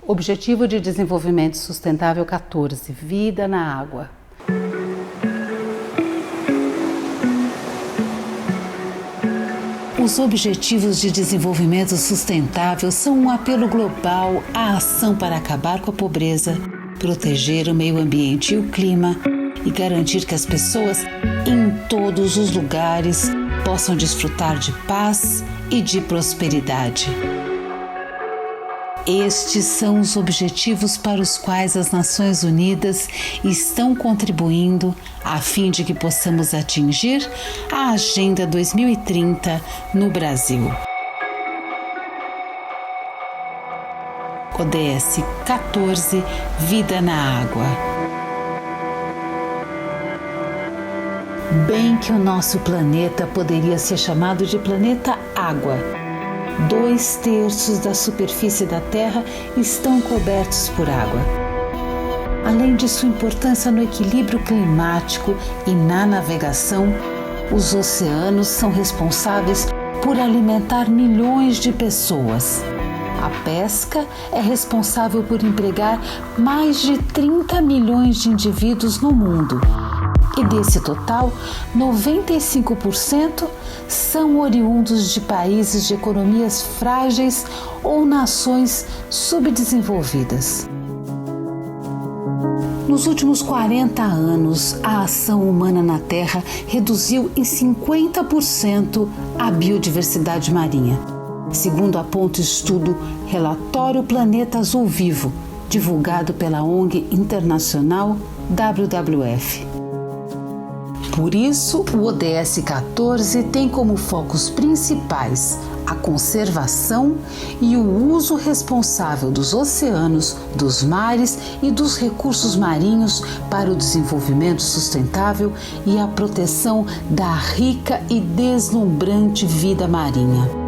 Objetivo de Desenvolvimento Sustentável 14, Vida na Água. Os Objetivos de Desenvolvimento Sustentável são um apelo global à ação para acabar com a pobreza, proteger o meio ambiente e o clima e garantir que as pessoas em todos os lugares possam desfrutar de paz e de prosperidade. Estes são os objetivos para os quais as Nações Unidas estão contribuindo a fim de que possamos atingir a Agenda 2030 no Brasil. ODS 14, Vida na Água. Bem que o nosso planeta poderia ser chamado de planeta Água. 2/3 da superfície da Terra estão cobertos por água. Além de sua importância no equilíbrio climático e na navegação, os oceanos são responsáveis por alimentar milhões de pessoas. A pesca é responsável por empregar mais de 30 milhões de indivíduos no mundo. E desse total, 95% são oriundos de países de economias frágeis ou nações subdesenvolvidas. Nos últimos 40 anos, a ação humana na Terra reduziu em 50% a biodiversidade marinha, segundo aponta o estudo Relatório Planeta Azul Vivo, divulgado pela ONG internacional WWF. Por isso, o ODS 14 tem como focos principais a conservação e o uso responsável dos oceanos, dos mares e dos recursos marinhos para o desenvolvimento sustentável e a proteção da rica e deslumbrante vida marinha.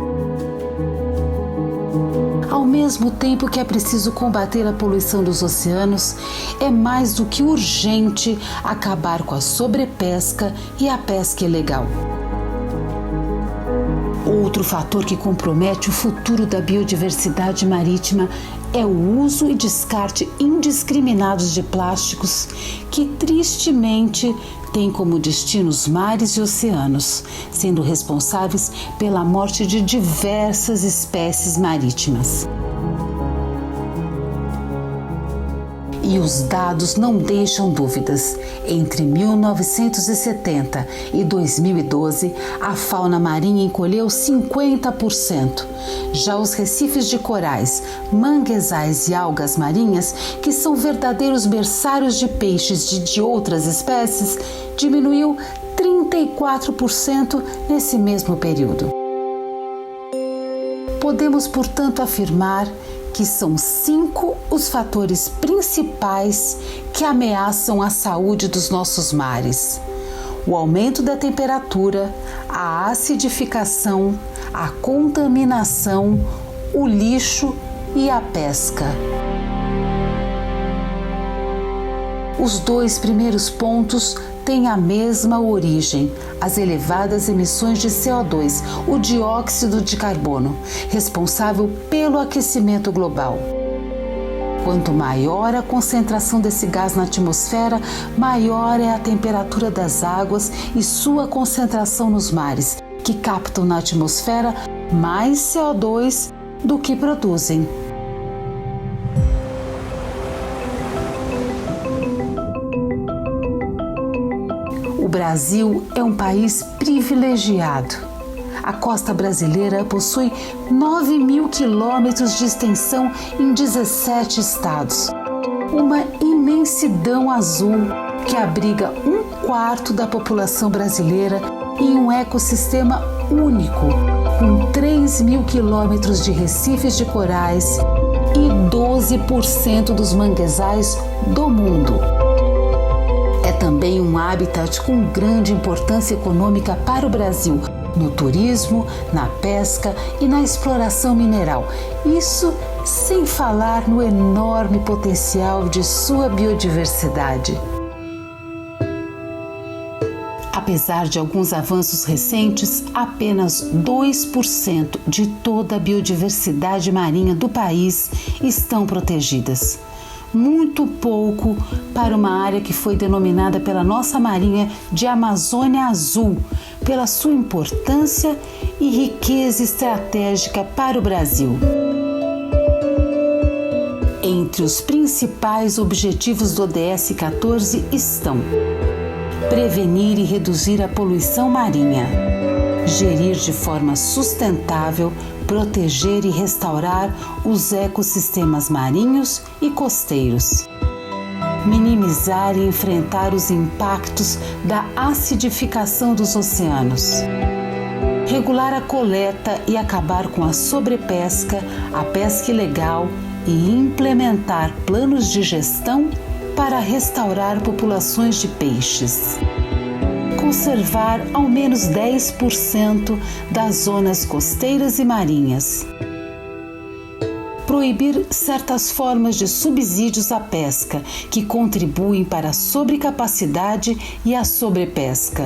Ao mesmo tempo que é preciso combater a poluição dos oceanos, é mais do que urgente acabar com a sobrepesca e a pesca ilegal. Outro fator que compromete o futuro da biodiversidade marítima é o uso e descarte indiscriminados de plásticos que, tristemente, têm como destino os mares e oceanos, sendo responsáveis pela morte de diversas espécies marítimas. E os dados não deixam dúvidas. Entre 1970 e 2012, a fauna marinha encolheu 50%. Já os recifes de corais, manguezais e algas marinhas, que são verdadeiros berçários de peixes de outras espécies, diminuiu 34% nesse mesmo período. Podemos, portanto, afirmar que são 5 os fatores principais que ameaçam a saúde dos nossos mares: o aumento da temperatura, a acidificação, a contaminação, o lixo e a pesca. Os 2 primeiros pontos têm a mesma origem: as elevadas emissões de CO2, o dióxido de carbono, responsável pelo aquecimento global. Quanto maior a concentração desse gás na atmosfera, maior é a temperatura das águas e sua concentração nos mares, que captam na atmosfera mais CO2 do que produzem. O Brasil é um país privilegiado. A costa brasileira possui 9.000 quilômetros de extensão em 17 estados. Uma imensidão azul que abriga 1/4 da população brasileira em um ecossistema único, com 3.000 quilômetros de recifes de corais e 12% dos manguezais do mundo. É também um habitat com grande importância econômica para o Brasil, no turismo, na pesca e na exploração mineral. Isso sem falar no enorme potencial de sua biodiversidade. A Apesar de alguns avanços recentes, apenas 2% de toda a biodiversidade marinha do país estão protegidas. Muito pouco para uma área que foi denominada pela nossa Marinha de Amazônia Azul, pela sua importância e riqueza estratégica para o Brasil. Entre os principais objetivos do ODS 14 estão: prevenir e reduzir a poluição marinha, gerir de forma sustentável, proteger e restaurar os ecossistemas marinhos e costeiros, minimizar e enfrentar os impactos da acidificação dos oceanos, regular a coleta e acabar com a sobrepesca, a pesca ilegal e implementar planos de gestão para restaurar populações de peixes. Conservar ao menos 10% das zonas costeiras e marinhas. Proibir certas formas de subsídios à pesca que contribuem para a sobrecapacidade e a sobrepesca.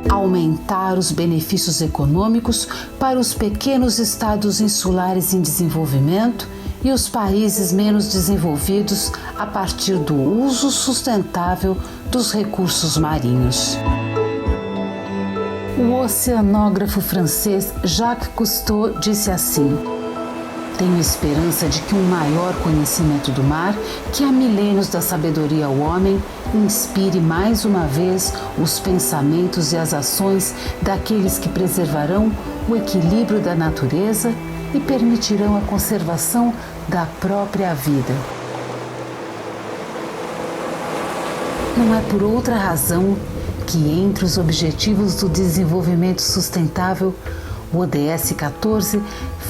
Aumentar os benefícios econômicos para os pequenos estados insulares em desenvolvimento e os países menos desenvolvidos a partir do uso sustentável dos recursos marinhos. O oceanógrafo francês Jacques Cousteau disse assim: tenho esperança de que um maior conhecimento do mar, que há milênios da sabedoria ao homem, inspire mais uma vez os pensamentos e as ações daqueles que preservarão o equilíbrio da natureza e permitirão a conservação da própria vida. Não é por outra razão que, entre os Objetivos do Desenvolvimento Sustentável, o ODS 14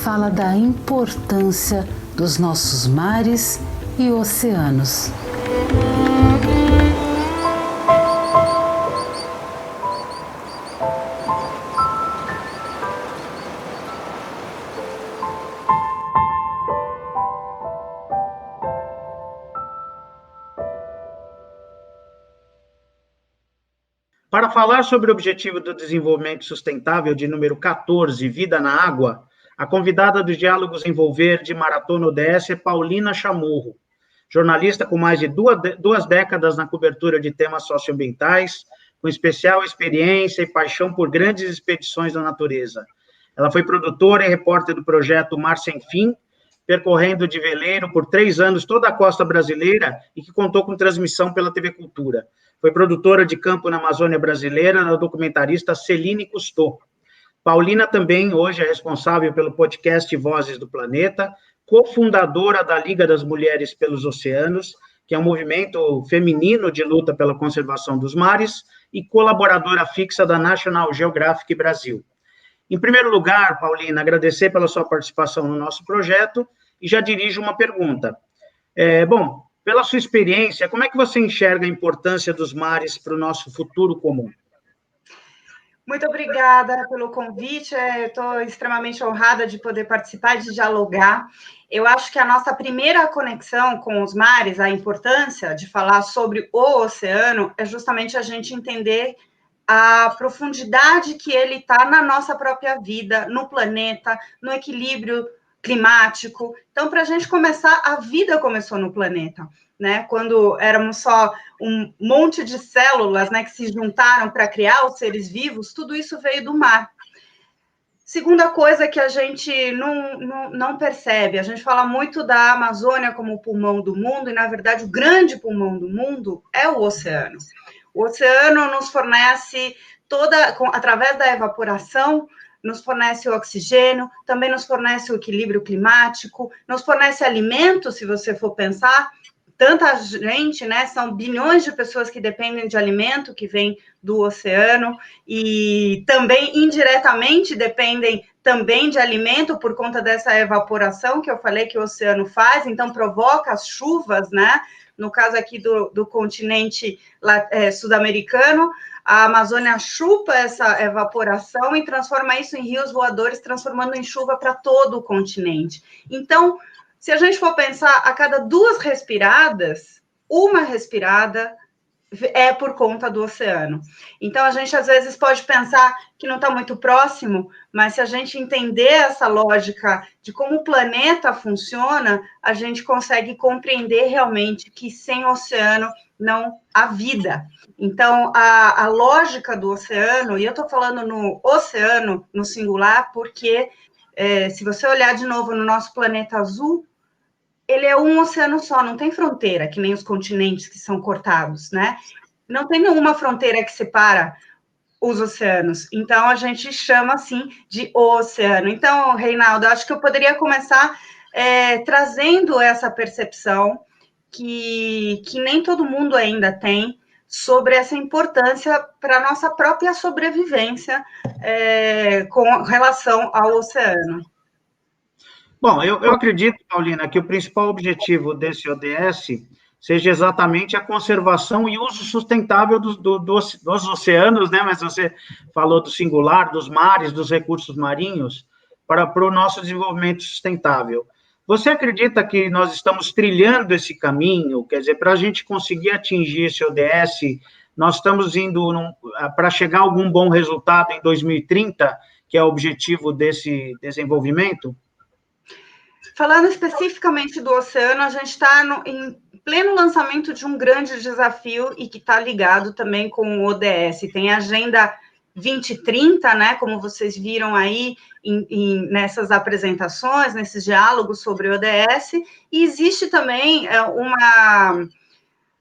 fala da importância dos nossos mares e oceanos. Para falar sobre o Objetivo do Desenvolvimento Sustentável de número 14, Vida na Água, a convidada dos Diálogos em Verde Maratona ODS é Paulina Chamorro, jornalista com mais de duas décadas na cobertura de temas socioambientais, com especial experiência e paixão por grandes expedições da natureza. Ela foi produtora e repórter do projeto Mar Sem Fim, percorrendo de veleiro por 3 anos toda a costa brasileira e que contou com transmissão pela TV Cultura. Foi produtora de campo na Amazônia brasileira, da documentarista Celine Cousteau. Paulina também hoje é responsável pelo podcast Vozes do Planeta, cofundadora da Liga das Mulheres pelos Oceanos, que é um movimento feminino de luta pela conservação dos mares, e colaboradora fixa da National Geographic Brasil. Em primeiro lugar, Paulina, agradecer pela sua participação no nosso projeto e já dirijo uma pergunta. Pela sua experiência, como é que você enxerga a importância dos mares para o nosso futuro comum? Muito obrigada pelo convite, estou extremamente honrada de poder participar e de dialogar. Eu acho que a nossa primeira conexão com os mares, a importância de falar sobre o oceano, é justamente a gente entender a profundidade que ele está na nossa própria vida, no planeta, no equilíbrio climático. Então, para a gente começar, a vida começou no planeta, né? Quando éramos só um monte de células, né, que se juntaram para criar os seres vivos, tudo isso veio do mar. Segunda coisa que a gente não percebe, a gente fala muito da Amazônia como o pulmão do mundo, e, na verdade, o grande pulmão do mundo é o oceano. O oceano nos fornece através da evaporação, nos fornece o oxigênio, também nos fornece o equilíbrio climático, nos fornece alimentos, se você for pensar. Tanta gente, né? São bilhões de pessoas que dependem de alimento que vem do oceano e também indiretamente dependem também de alimento por conta dessa evaporação que eu falei que o oceano faz, então provoca as chuvas, né? No caso aqui do continente sul-americano, a Amazônia chupa essa evaporação e transforma isso em rios voadores, transformando em chuva para todo o continente. Então, se a gente for pensar, a cada 2 respiradas, uma respirada é por conta do oceano. Então, a gente, às vezes, pode pensar que não está muito próximo, mas se a gente entender essa lógica de como o planeta funciona, a gente consegue compreender realmente que sem oceano não há vida. Então, a lógica do oceano, e eu estou falando no oceano, no singular, porque se você olhar de novo no nosso planeta azul, ele é um oceano só, não tem fronteira, que nem os continentes que são cortados, né? Não tem nenhuma fronteira que separa os oceanos. Então, a gente chama, assim, de oceano. Então, Reinaldo, acho que eu poderia começar trazendo essa percepção que nem todo mundo ainda tem sobre essa importância para a nossa própria sobrevivência com relação ao oceano. Bom, eu acredito, Paulina, que o principal objetivo desse ODS seja exatamente a conservação e uso sustentável dos oceanos, né? Mas você falou do singular, dos mares, dos recursos marinhos, para o nosso desenvolvimento sustentável. Você acredita que nós estamos trilhando esse caminho? Quer dizer, para a gente conseguir atingir esse ODS, nós estamos indo para chegar a algum bom resultado em 2030, que é o objetivo desse desenvolvimento? Falando especificamente do oceano, a gente está em pleno lançamento de um grande desafio e que está ligado também com o ODS. Tem a Agenda 2030, né, como vocês viram aí nessas apresentações, nesses diálogos sobre o ODS, e existe também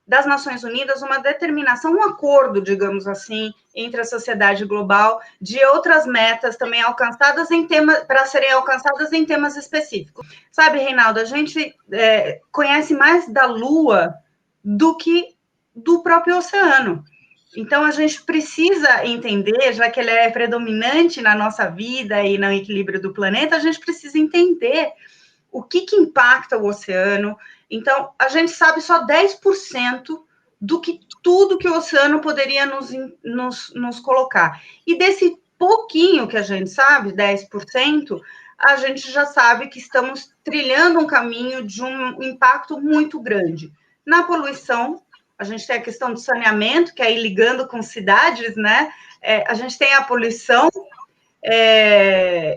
das Nações Unidas uma determinação, um acordo, digamos assim, entre a sociedade global de outras metas também alcançadas para serem alcançadas em temas específicos. Sabe, Reinaldo, a gente conhece mais da Lua do que do próprio oceano. Então, a gente precisa entender, já que ele é predominante na nossa vida e no equilíbrio do planeta, a gente precisa entender o que impacta o oceano. Então, a gente sabe só 10% do que tudo que o oceano poderia nos colocar. E desse pouquinho que a gente sabe, 10%, a gente já sabe que estamos trilhando um caminho de um impacto muito grande. Na poluição, a gente tem a questão do saneamento, que aí ligando com cidades, né? A gente tem a poluição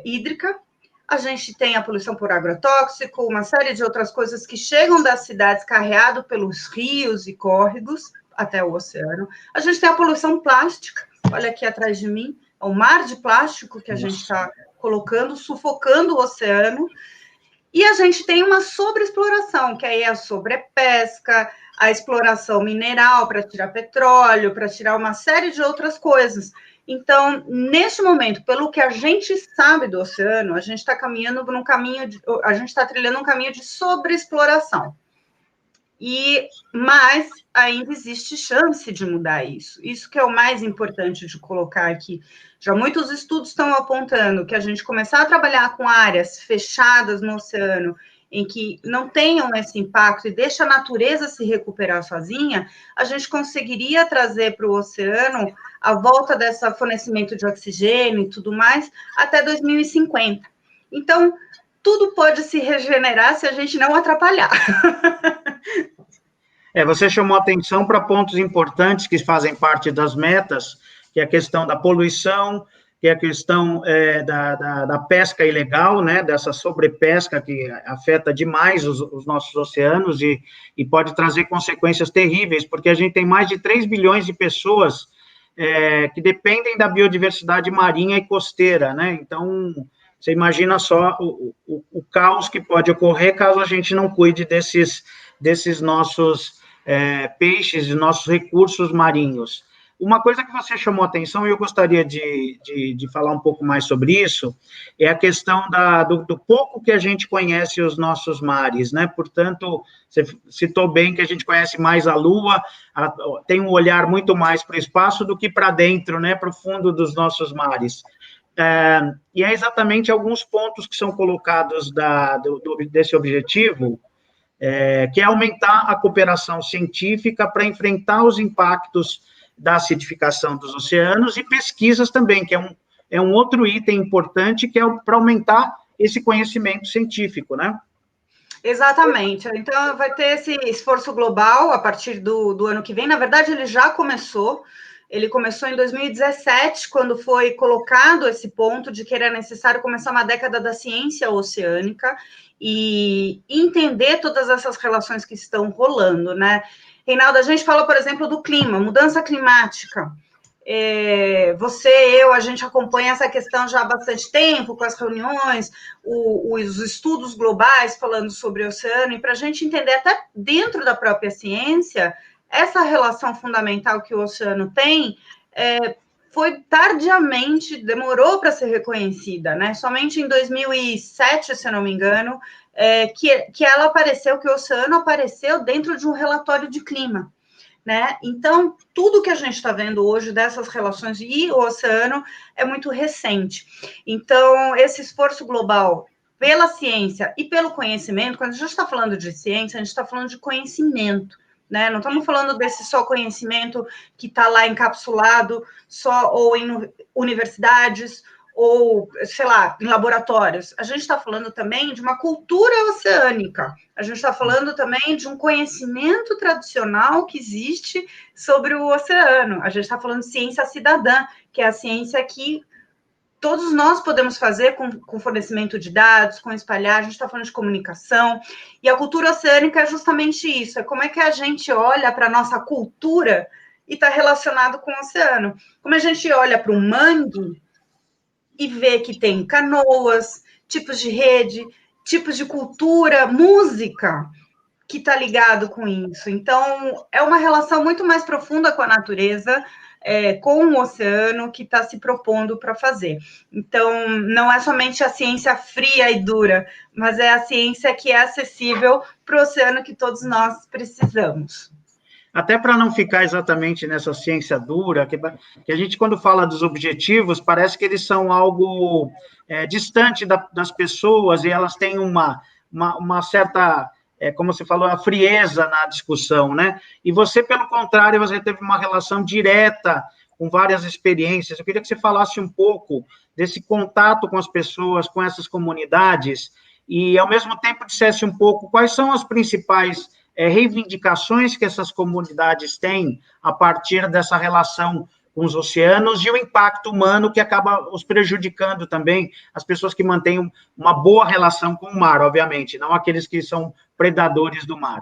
hídrica, a gente tem a poluição por agrotóxico, uma série de outras coisas que chegam das cidades carreado pelos rios e córregos até o oceano. A gente tem a poluição plástica, olha aqui atrás de mim, é o mar de plástico que a gente está colocando, sufocando o oceano. E a gente tem uma sobreexploração, que aí é a sobrepesca, a exploração mineral para tirar petróleo, para tirar uma série de outras coisas. Então, neste momento, pelo que a gente sabe do oceano, a gente está caminhando por um caminho, a gente está trilhando um caminho de sobreexploração. Mas ainda existe chance de mudar isso. Isso que é o mais importante de colocar aqui. Já muitos estudos estão apontando que a gente começar a trabalhar com áreas fechadas no oceano, em que não tenham esse impacto e deixa a natureza se recuperar sozinha, a gente conseguiria trazer para o oceano a volta desse fornecimento de oxigênio e tudo mais até 2050. Então, tudo pode se regenerar se a gente não atrapalhar. Você chamou atenção para pontos importantes que fazem parte das metas, que é a questão da poluição, que é a questão da pesca ilegal, né, dessa sobrepesca que afeta demais os nossos oceanos e pode trazer consequências terríveis, porque a gente tem mais de 3 bilhões de pessoas que dependem da biodiversidade marinha e costeira, né? Então, você imagina só o caos que pode ocorrer caso a gente não cuide desses nossos peixes e nossos recursos marinhos. Uma coisa que você chamou atenção, e eu gostaria de falar um pouco mais sobre isso, é a questão do pouco que a gente conhece os nossos mares, né? Portanto, você citou bem que a gente conhece mais a Lua, tem um olhar muito mais para o espaço do que para dentro, né? Para o fundo dos nossos mares. E é exatamente alguns pontos que são colocados desse objetivo, que é aumentar a cooperação científica para enfrentar os impactos da acidificação dos oceanos e pesquisas também, que é um outro item importante, que é para aumentar esse conhecimento científico, né? Exatamente. Então, vai ter esse esforço global a partir do ano que vem. Na verdade, ele já começou. Ele começou em 2017, quando foi colocado esse ponto de que era necessário começar uma década da ciência oceânica e entender todas essas relações que estão rolando, né? Reinaldo, a gente fala, por exemplo, do clima, mudança climática. Você, a gente acompanha essa questão já há bastante tempo, com as reuniões, os estudos globais falando sobre o oceano, e para a gente entender até dentro da própria ciência, essa relação fundamental que o oceano tem foi tardiamente, demorou para ser reconhecida, né? Somente em 2007, se eu não me engano, que ela apareceu, que o oceano apareceu dentro de um relatório de clima. Né? Então, tudo que a gente está vendo hoje dessas relações e o oceano é muito recente. Então, esse esforço global pela ciência e pelo conhecimento, quando a gente está falando de ciência, a gente está falando de conhecimento, né? Não estamos falando desse só conhecimento que está lá encapsulado só ou em universidades ou, sei lá, em laboratórios. A gente está falando também de uma cultura oceânica. A gente está falando também de um conhecimento tradicional que existe sobre o oceano. A gente está falando de ciência cidadã, que é a ciência que todos nós podemos fazer com fornecimento de dados, com espalhar, a gente está falando de comunicação, e a cultura oceânica é justamente isso, é como é que a gente olha para a nossa cultura e está relacionado com o oceano. Como a gente olha para o mangue e vê que tem canoas, tipos de rede, tipos de cultura, música, que está ligado com isso. Então, é uma relação muito mais profunda com a natureza, com o oceano, que está se propondo para fazer. Então, não é somente a ciência fria e dura, mas é a ciência que é acessível para o oceano que todos nós precisamos. Até para não ficar exatamente nessa ciência dura, que a gente, quando fala dos objetivos, parece que eles são algo distante das pessoas e elas têm uma certa, como você falou, a frieza na discussão, né? E você, pelo contrário, você teve uma relação direta com várias experiências. Eu queria que você falasse um pouco desse contato com as pessoas, com essas comunidades, e, ao mesmo tempo, dissesse um pouco quais são as principais reivindicações que essas comunidades têm a partir dessa relação com os oceanos e o impacto humano que acaba os prejudicando também, as pessoas que mantêm uma boa relação com o mar, obviamente, não aqueles que são predadores do mar.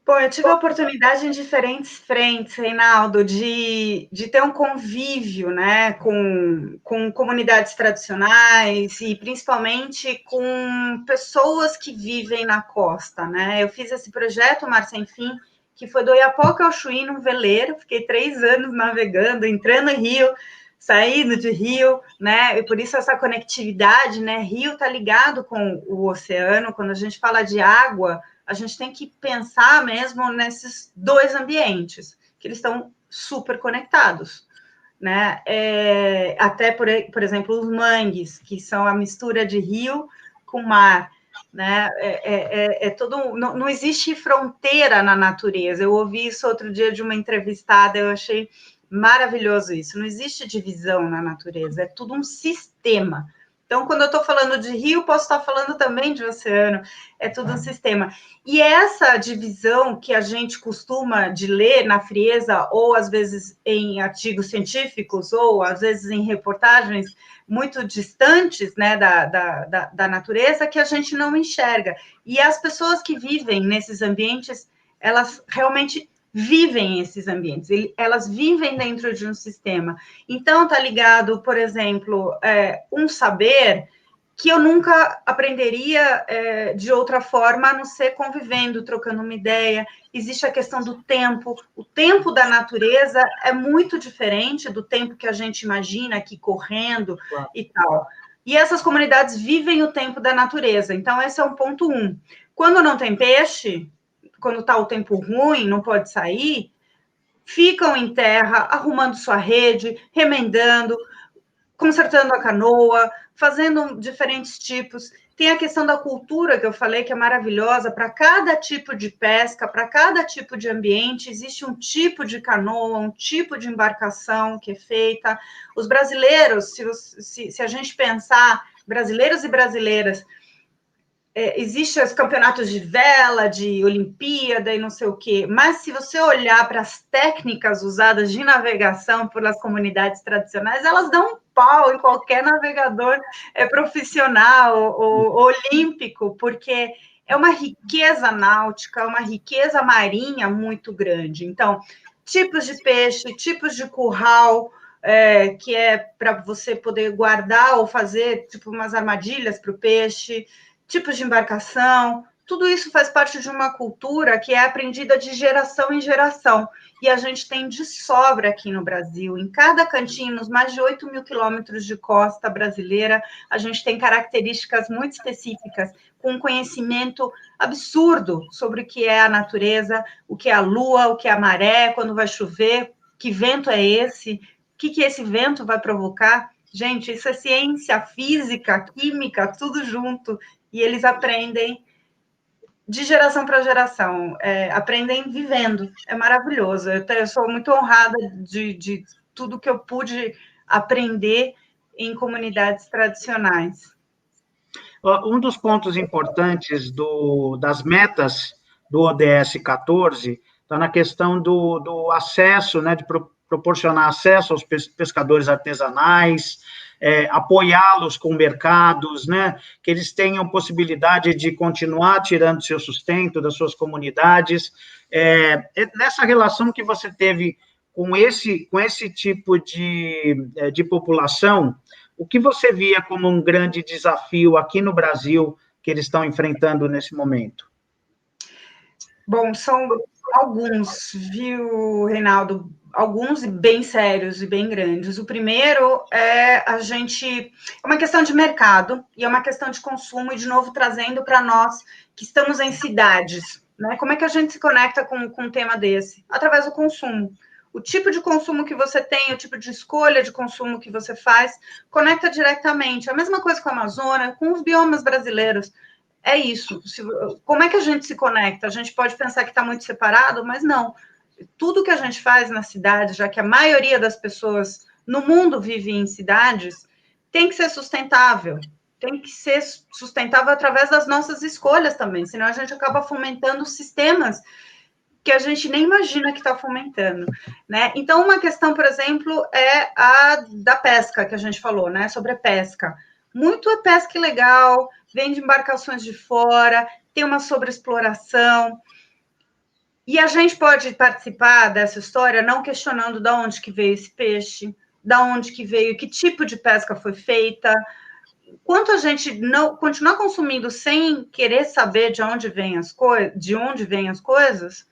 Bom, eu tive a oportunidade em diferentes frentes, Reinaldo, de ter um convívio, né, com comunidades tradicionais e principalmente com pessoas que vivem na costa, né? Eu fiz esse projeto Mar Sem Fim, que foi do Oiapoque ao Chuí num veleiro, fiquei 3 anos navegando, entrando em rio, saindo de rio, né? E por isso essa conectividade, né? Rio está ligado com o oceano. Quando a gente fala de água, a gente tem que pensar mesmo nesses dois ambientes, que eles estão super conectados, né? Até, por exemplo, os mangues, que são a mistura de rio com mar, né? Não existe fronteira na natureza. Eu ouvi isso outro dia de uma entrevistada, eu achei maravilhoso isso. Não existe divisão na natureza, é tudo um sistema. Então, quando eu estou falando de rio, posso estar falando também de oceano, é tudo um sistema. E essa divisão que a gente costuma de ler na frieza, ou às vezes em artigos científicos, ou às vezes em reportagens muito distantes, né, da natureza, que a gente não enxerga. E as pessoas que vivem nesses ambientes, elas realmente vivem esses ambientes, elas vivem dentro de um sistema. Então, está ligado, por exemplo, um saber que eu nunca aprenderia de outra forma, a não ser convivendo, trocando uma ideia. Existe a questão do tempo. O tempo da natureza é muito diferente do tempo que a gente imagina aqui correndo e tal. E essas comunidades vivem o tempo da natureza. Então, esse é um ponto 1. Quando não tem peixe, quando está o tempo ruim, não pode sair, ficam em terra, arrumando sua rede, remendando, consertando a canoa, fazendo diferentes tipos. Tem a questão da cultura, que eu falei, que é maravilhosa. Para cada tipo de pesca, para cada tipo de ambiente, existe um tipo de canoa, um tipo de embarcação que é feita. Os brasileiros, se a gente pensar, brasileiros e brasileiras, Existem os campeonatos de vela, de Olimpíada e não sei o quê, mas se você olhar para as técnicas usadas de navegação pelas comunidades tradicionais, elas dão um pau em qualquer navegador profissional ou olímpico, porque é uma riqueza náutica, uma riqueza marinha muito grande. Então, tipos de peixe, tipos de curral, que é para você poder guardar ou fazer tipo umas armadilhas para o peixe, tipos de embarcação, tudo isso faz parte de uma cultura que é aprendida de geração em geração. E a gente tem de sobra aqui no Brasil. Em cada cantinho, nos mais de 8 mil quilômetros de costa brasileira, a gente tem características muito específicas, com um conhecimento absurdo sobre o que é a natureza, o que é a lua, o que é a maré, quando vai chover, que vento é esse, o que esse vento vai provocar. Gente, isso é ciência, física, química, tudo junto. E eles aprendem de geração para geração, aprendem vivendo, é maravilhoso. Eu sou muito honrada de tudo que eu pude aprender em comunidades tradicionais. Um dos pontos importantes das metas do ODS 14 está na questão do acesso, né, de proporcionar acesso aos pescadores artesanais, apoiá-los com mercados, né, que eles tenham possibilidade de continuar tirando seu sustento das suas comunidades. Nessa relação que você teve com esse tipo de população, o que você via como um grande desafio aqui no Brasil que eles estão enfrentando nesse momento? Bom, são alguns, viu, Reinaldo? Alguns bem sérios e bem grandes. O primeiro é uma questão de mercado e é uma questão de consumo, e de novo trazendo para nós que estamos em cidades, né? Como é que a gente se conecta com um tema desse? Através do consumo. O tipo de consumo que você tem, o tipo de escolha de consumo que você faz, conecta diretamente. A mesma coisa com a Amazônia, com os biomas brasileiros. É isso. Como é que a gente se conecta? A gente pode pensar que está muito separado, mas não. Tudo que a gente faz na cidade, já que a maioria das pessoas no mundo vive em cidades, tem que ser sustentável. Tem que ser sustentável através das nossas escolhas também, senão a gente acaba fomentando sistemas que a gente nem imagina que está fomentando, né? Então, uma questão, por exemplo, é a da pesca, que a gente falou, né? Sobre a pesca. Muito é pesca ilegal, vem de embarcações de fora, tem uma sobreexploração. E a gente pode participar dessa história não questionando de onde que veio esse peixe, de onde que veio, que tipo de pesca foi feita. Enquanto a gente não continuar consumindo sem querer saber de onde vêm as coisas,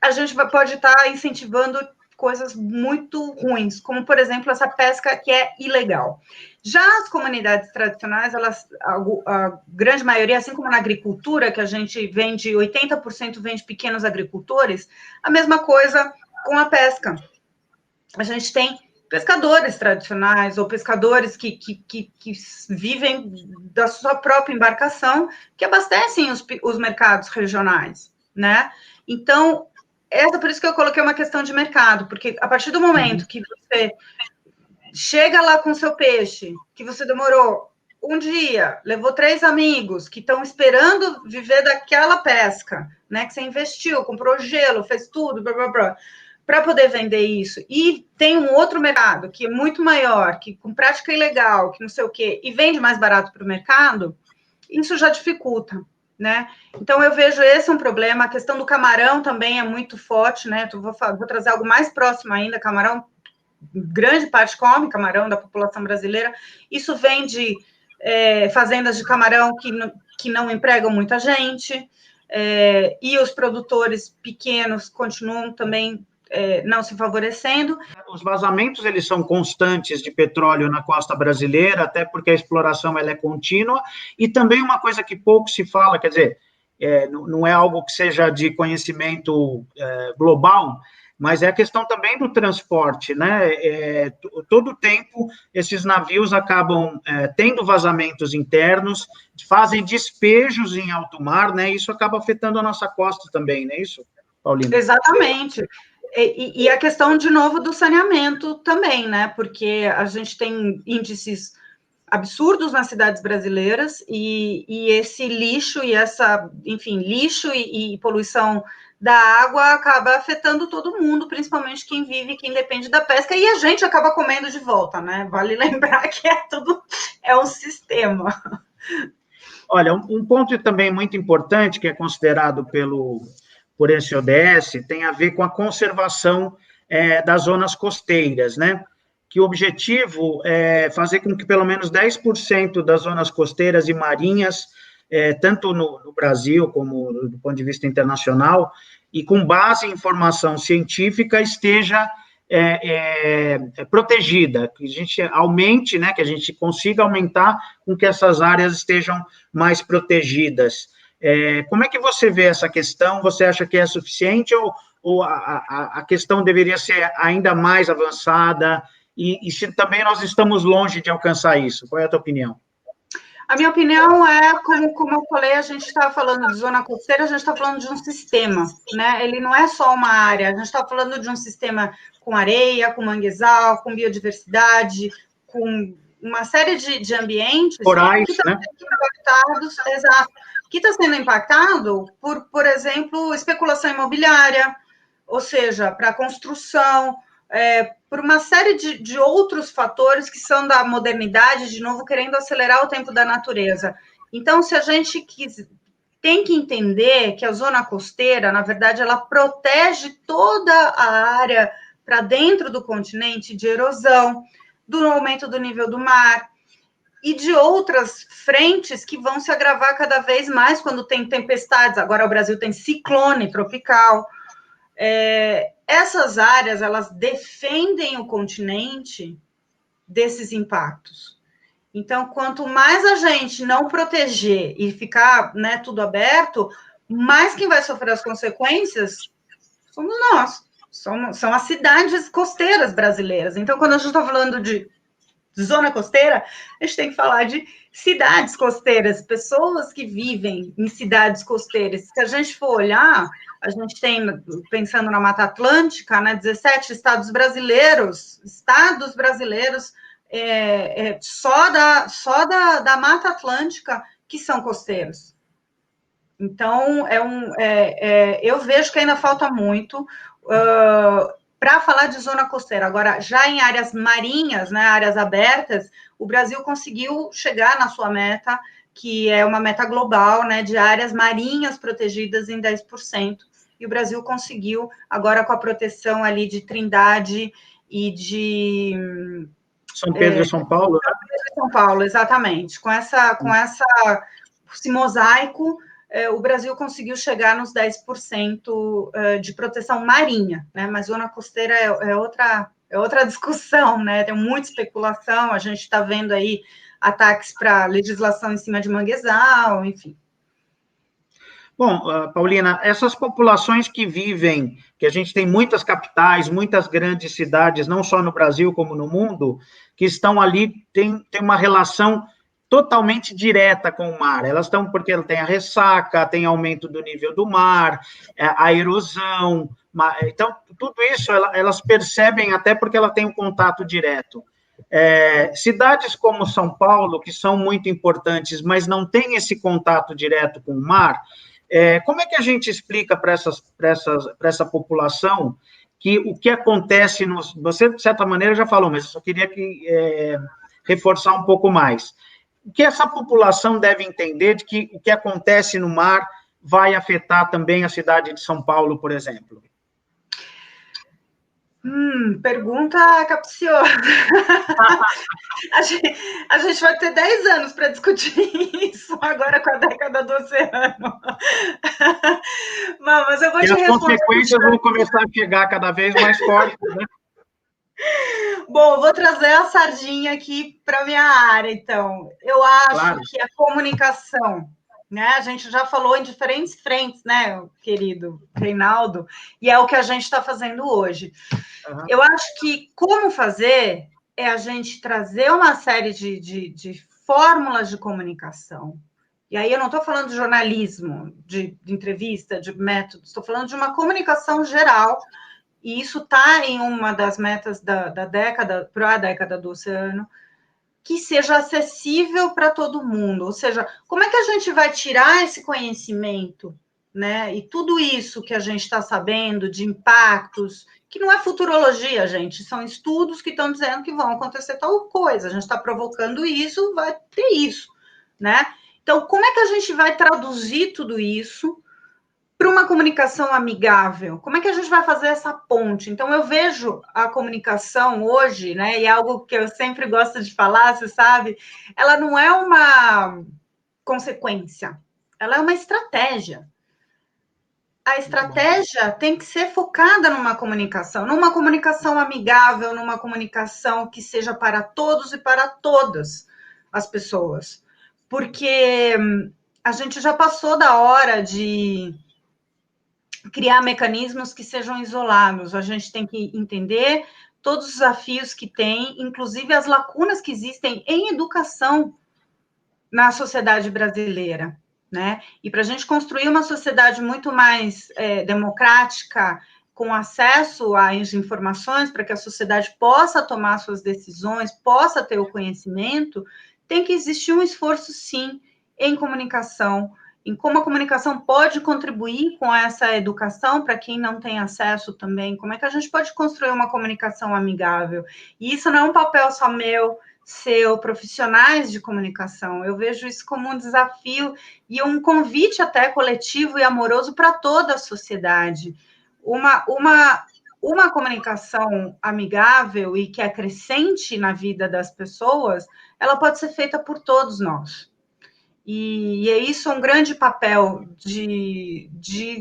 a gente pode estar incentivando coisas muito ruins, como, por exemplo, essa pesca que é ilegal. Já as comunidades tradicionais, a grande maioria, assim como na agricultura, que a gente vende, 80% vem de pequenos agricultores, a mesma coisa com a pesca. A gente tem pescadores tradicionais ou pescadores que vivem da sua própria embarcação, que abastecem os mercados regionais, né? Então, por isso que eu coloquei uma questão de mercado, porque a partir do momento que você chega lá com seu peixe, que você demorou um dia, levou 3 amigos que estão esperando viver daquela pesca, né? Que você investiu, comprou gelo, fez tudo, blá, blá, blá, para poder vender isso. E tem um outro mercado que é muito maior, que com prática ilegal, que não sei o quê, e vende mais barato para o mercado, isso já dificulta, né? Então, eu vejo esse um problema. A questão do camarão também é muito forte, né? Então, vou trazer algo mais próximo ainda. Camarão, grande parte come camarão da população brasileira. Isso vem de fazendas de camarão que não empregam muita gente, e os produtores pequenos continuam também não se favorecendo. Os vazamentos, eles são constantes de petróleo na costa brasileira, até porque a exploração ela é contínua, e também uma coisa que pouco se fala, quer dizer, não é algo que seja de conhecimento global, mas é a questão também do transporte, né? Todo tempo, esses navios acabam tendo vazamentos internos, fazem despejos em alto mar, né? Isso acaba afetando a nossa costa também, não é isso, Paulina? Exatamente. E a questão, de novo, do saneamento também, né? Porque a gente tem índices absurdos nas cidades brasileiras, e esse lixo e lixo e poluição da água acaba afetando todo mundo, principalmente quem vive, quem depende da pesca, e a gente acaba comendo de volta, né? Vale lembrar que é um sistema. Olha, um ponto também muito importante que é considerado por esse ODS tem a ver com a conservação das zonas costeiras, né? Que o objetivo é fazer com que pelo menos 10% das zonas costeiras e marinhas, tanto no Brasil como do ponto de vista internacional, e com base em informação científica, esteja protegida, que a gente aumente, né, que a gente consiga aumentar com que essas áreas estejam mais protegidas. Como é que você vê essa questão? Você acha que é suficiente ou a questão deveria ser ainda mais avançada? E se também nós estamos longe de alcançar isso? Qual é a tua opinião? A minha opinião é, como eu falei, a gente está falando de zona costeira, a gente está falando de um sistema, né? Ele não é só uma área, a gente está falando de um sistema com areia, com manguezal, com biodiversidade, com uma série de ambientes corais, que estão né? sendo impactados, exato, que está sendo impactado por exemplo, especulação imobiliária, ou seja, para construção, por uma série de outros fatores que são da modernidade, de novo, querendo acelerar o tempo da natureza. Então, se a gente tem que entender que a zona costeira, na verdade, ela protege toda a área para dentro do continente de erosão, do aumento do nível do mar e de outras frentes que vão se agravar cada vez mais quando tem tempestades. Agora o Brasil tem ciclone tropical. Essas áreas, elas defendem o continente desses impactos. Então, quanto mais a gente não proteger e ficar, né, tudo aberto, mais quem vai sofrer as consequências somos nós. São as cidades costeiras brasileiras. Então, quando a gente está falando de zona costeira, a gente tem que falar de cidades costeiras, pessoas que vivem em cidades costeiras. Se a gente for olhar, a gente tem, pensando na Mata Atlântica, né, 17 estados brasileiros só da Mata Atlântica que são costeiros. Então, eu vejo que ainda falta muito para falar de zona costeira. Agora, já em áreas marinhas, né, áreas abertas, o Brasil conseguiu chegar na sua meta, que é uma meta global, né, de áreas marinhas protegidas em 10%. E o Brasil conseguiu, agora com a proteção ali de Trindade e de... São Pedro e São Paulo, né? São Pedro e São Paulo, exatamente. Com esse mosaico, o Brasil conseguiu chegar nos 10% de proteção marinha, né? Mas zona costeira é outra discussão, né? Tem muita especulação, a gente está vendo aí ataques para legislação em cima de manguezal, enfim. Bom, Paulina, essas populações que vivem, que a gente tem muitas capitais, muitas grandes cidades, não só no Brasil como no mundo, que estão ali, tem uma relação totalmente direta com o mar. Elas estão porque tem a ressaca, tem aumento do nível do mar, a erosão. Então, tudo isso elas percebem até porque ela tem um contato direto. Cidades como São Paulo, que são muito importantes, mas não têm esse contato direto com o mar, como é que a gente explica para essa população que o que acontece, você, de certa maneira, já falou, mas eu só queria reforçar um pouco mais. O que essa população deve entender de que o que acontece no mar vai afetar também a cidade de São Paulo, por exemplo? Pergunta capciosa. A gente vai ter 10 anos para discutir isso agora com a década do oceano. Mas eu vou te responder. E as consequências vão começar a chegar cada vez mais fortes, né? Bom, eu vou trazer a sardinha aqui para a minha área, então. Eu acho que a comunicação, né? A gente já falou em diferentes frentes, né, querido Reinaldo, e é o que a gente está fazendo hoje. Uhum. Eu acho que como fazer é a gente trazer uma série de fórmulas de comunicação. E aí eu não estou falando de jornalismo, de entrevista, de métodos, estou falando de uma comunicação geral. E isso está em uma das metas da década, para a década do oceano, que seja acessível para todo mundo. Ou seja, como é que a gente vai tirar esse conhecimento, né? E tudo isso que a gente está sabendo de impactos, que não é futurologia, gente, são estudos que estão dizendo que vão acontecer tal coisa, a gente está provocando isso, vai ter isso, né? Então, como é que a gente vai traduzir tudo isso para uma comunicação amigável? Como é que a gente vai fazer essa ponte? Então, eu vejo a comunicação hoje, né, e é algo que eu sempre gosto de falar, você sabe, ela não é uma consequência, ela é uma estratégia. A estratégia tem que ser focada numa comunicação amigável, numa comunicação que seja para todos e para todas as pessoas. Porque a gente já passou da hora de criar mecanismos que sejam isolados. A gente tem que entender todos os desafios que tem, inclusive as lacunas que existem em educação na sociedade brasileira, né? E para a gente construir uma sociedade muito mais democrática, com acesso às informações, para que a sociedade possa tomar suas decisões, possa ter o conhecimento, tem que existir um esforço, sim, em comunicação, em como a comunicação pode contribuir com essa educação para quem não tem acesso também, como é que a gente pode construir uma comunicação amigável. E isso não é um papel só meu, seu, profissionais de comunicação. Eu vejo isso como um desafio e um convite até coletivo e amoroso para toda a sociedade. Uma comunicação amigável e que acrescente na vida das pessoas, ela pode ser feita por todos nós. E é isso um grande papel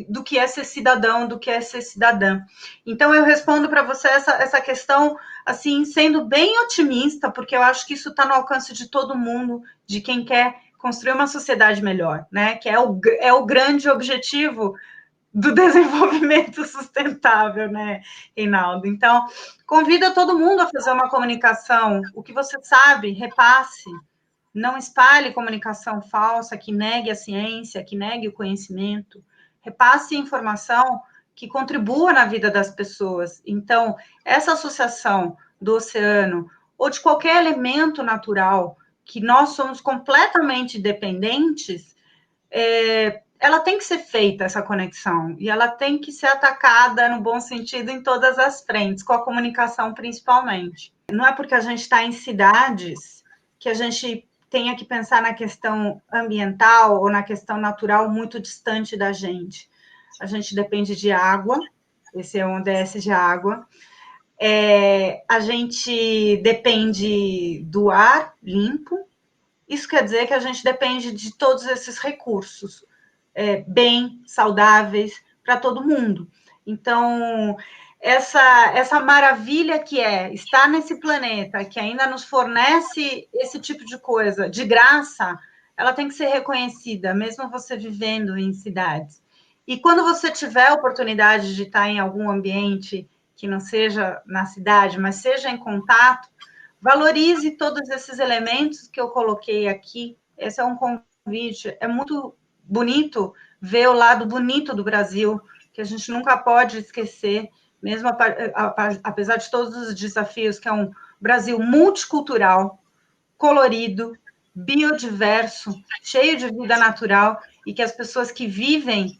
do que é ser cidadão, do que é ser cidadã. Então, eu respondo para você essa questão, assim, sendo bem otimista, porque eu acho que isso está no alcance de todo mundo, de quem quer construir uma sociedade melhor, né? Que é o grande objetivo do desenvolvimento sustentável, né, Reinaldo? Então, convida todo mundo a fazer uma comunicação. O que você sabe, repasse. Não espalhe comunicação falsa que negue a ciência, que negue o conhecimento. Repasse informação que contribua na vida das pessoas. Então, essa associação do oceano ou de qualquer elemento natural que nós somos completamente dependentes, ela tem que ser feita, essa conexão, e ela tem que ser atacada, no bom sentido, em todas as frentes, com a comunicação principalmente. Não é porque a gente está em cidades que a gente tenha que pensar na questão ambiental ou na questão natural muito distante da gente. A gente depende de água, esse é um ODS de água, a gente depende do ar limpo, isso quer dizer que a gente depende de todos esses recursos, bem, saudáveis, para todo mundo. Então, essa maravilha que é estar nesse planeta, que ainda nos fornece esse tipo de coisa de graça, ela tem que ser reconhecida, mesmo você vivendo em cidades. E quando você tiver a oportunidade de estar em algum ambiente que não seja na cidade, mas seja em contato, valorize todos esses elementos que eu coloquei aqui. Esse é um convite. É muito bonito ver o lado bonito do Brasil, que a gente nunca pode esquecer, mesmo apesar de todos os desafios, que é um Brasil multicultural, colorido, biodiverso, cheio de vida natural, e que as pessoas que vivem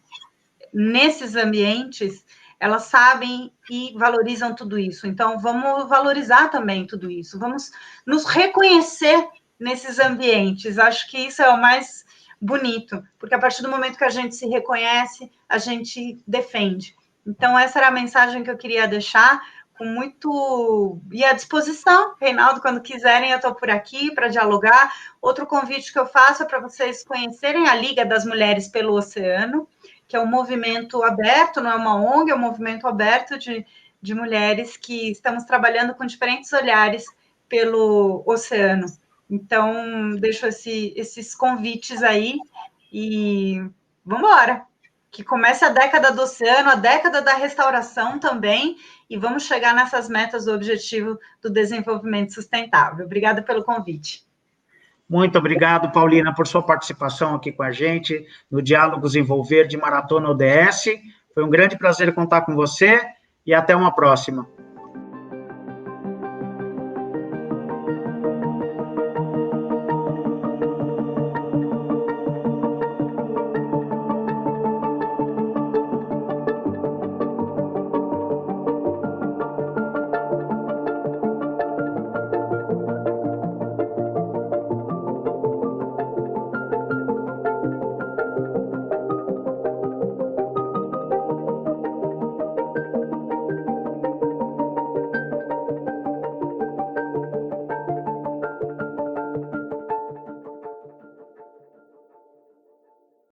nesses ambientes, elas sabem e valorizam tudo isso. Então, vamos valorizar também tudo isso, vamos nos reconhecer nesses ambientes. Acho que isso é o mais bonito, porque a partir do momento que a gente se reconhece, a gente defende. Então, essa era a mensagem que eu queria deixar, com muito... E à disposição, Reinaldo, quando quiserem, eu estou por aqui para dialogar. Outro convite que eu faço é para vocês conhecerem a Liga das Mulheres pelo Oceano, que é um movimento aberto, não é uma ONG, é um movimento aberto de mulheres que estamos trabalhando com diferentes olhares pelo oceano. Então, deixo esses convites aí e vamos embora. Que comece a década do oceano, a década da restauração também, e vamos chegar nessas metas do objetivo do desenvolvimento sustentável. Obrigada pelo convite. Muito obrigado, Paulina, por sua participação aqui com a gente no Diálogos Envolver de Maratona ODS. Foi um grande prazer contar com você e até uma próxima.